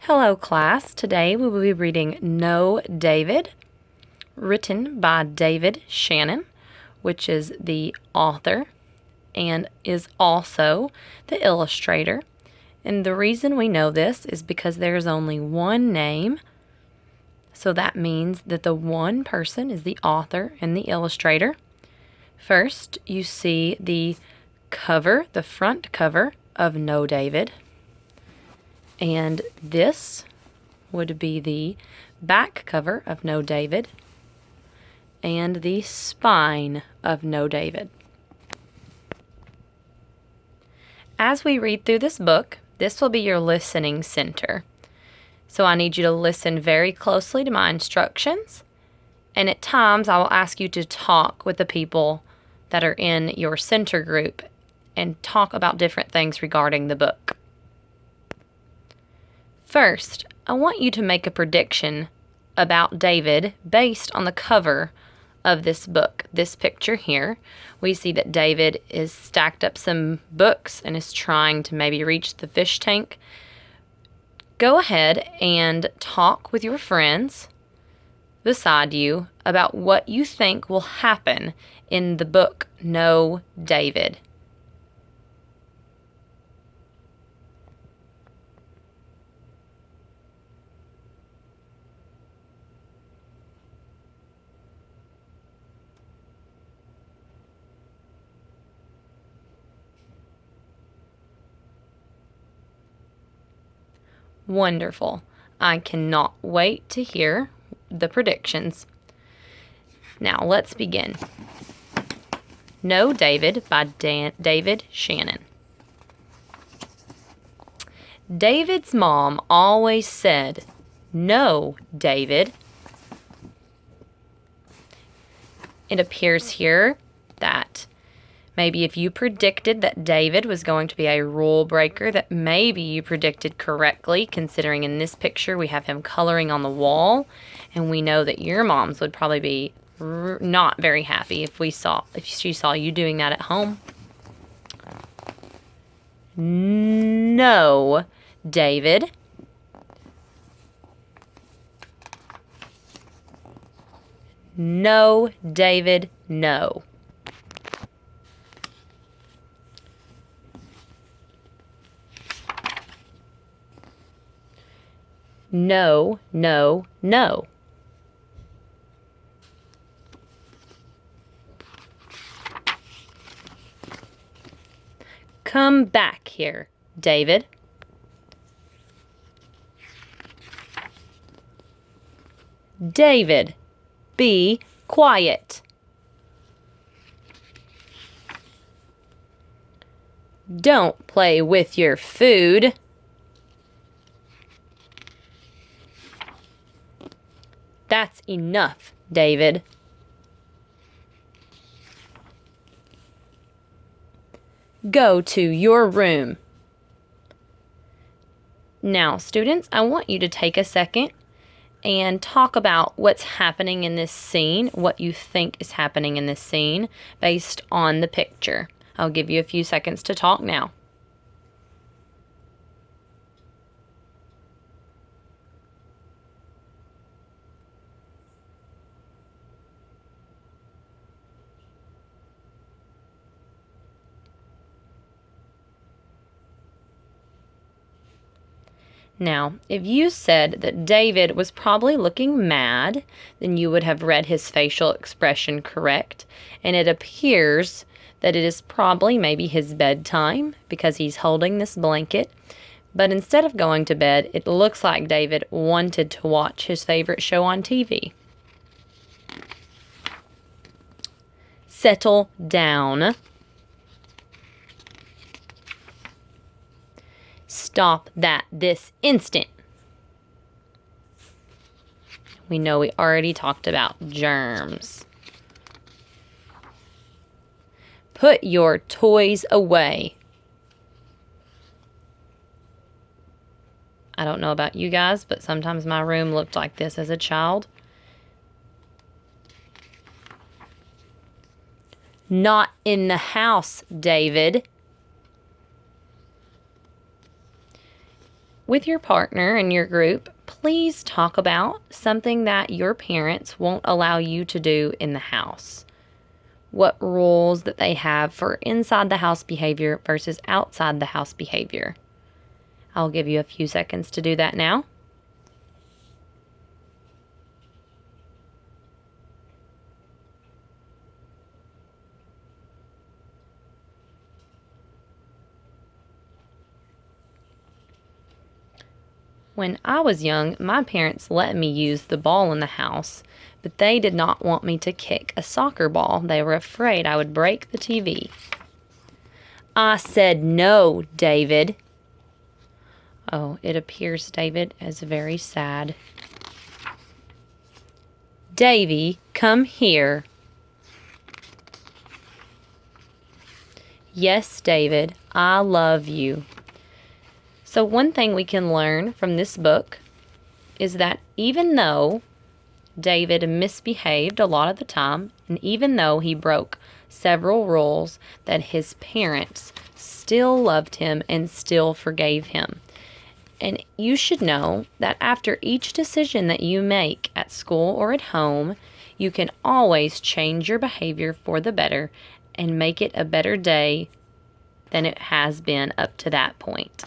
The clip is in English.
Hello, class. Today we will be reading Know David, written by David Shannon, which is the author and is also the illustrator. And the reason we know this is because there's only one name. So that means that the one person is the author and the illustrator. First, you see the cover, the front cover of Know David. And this would be the back cover of Know David and the spine of Know David. As we read through this book, this will be your listening center. So I need you to listen very closely to my instructions, and at times I will ask you to talk with the people that are in your center group and talk about different things regarding the book. First, I want you to make a prediction about David based on the cover of this book. This picture here, we see that David is stacked up some books and is trying to maybe reach the fish tank. Go ahead and talk with your friends beside you about what you think will happen in the book Know David. Wonderful. I cannot wait to hear the predictions. Now, let's begin. Know David by David Shannon. David's mom always said, "No, David." It appears here that maybe if you predicted that David was going to be a rule breaker, that maybe you predicted correctly, considering in this picture we have him coloring on the wall, and we know that your moms would probably be not very happy if she saw you doing that at home. No, David. No, David, no. No, no, no. Come back here, David. David, be quiet. Don't play with your food. That's enough, David. Go to your room. Now, students, I want you to take a second and talk about what's happening in this scene, what you think is happening in this scene based on the picture. I'll give you a few seconds to talk now. Now, if you said that David was probably looking mad, then you would have read his facial expression correct, and it appears that it is probably maybe his bedtime because he's holding this blanket. But instead of going to bed, it looks like David wanted to watch his favorite show on TV. Settle down. Stop that this instant. We know we already talked about germs. Put your toys away. I don't know about you guys, but sometimes my room looked like this as a child. Not in the house, David. with your partner and your group, please talk about something that your parents won't allow you to do in the house. What rules that they have for inside the house behavior versus outside the house behavior. I'll give you a few seconds to do that now. When I was young, my parents let me use the ball in the house, but they did not want me to kick a soccer ball. They were afraid I would break the TV. I said no, David. Oh, it appears David is very sad. Davy, come here. Yes, David, I love you. So one thing we can learn from this book is that even though David misbehaved a lot of the time, and even though he broke several rules, that his parents still loved him and still forgave him. And you should know that after each decision that you make at school or at home, you can always change your behavior for the better and make it a better day than it has been up to that point.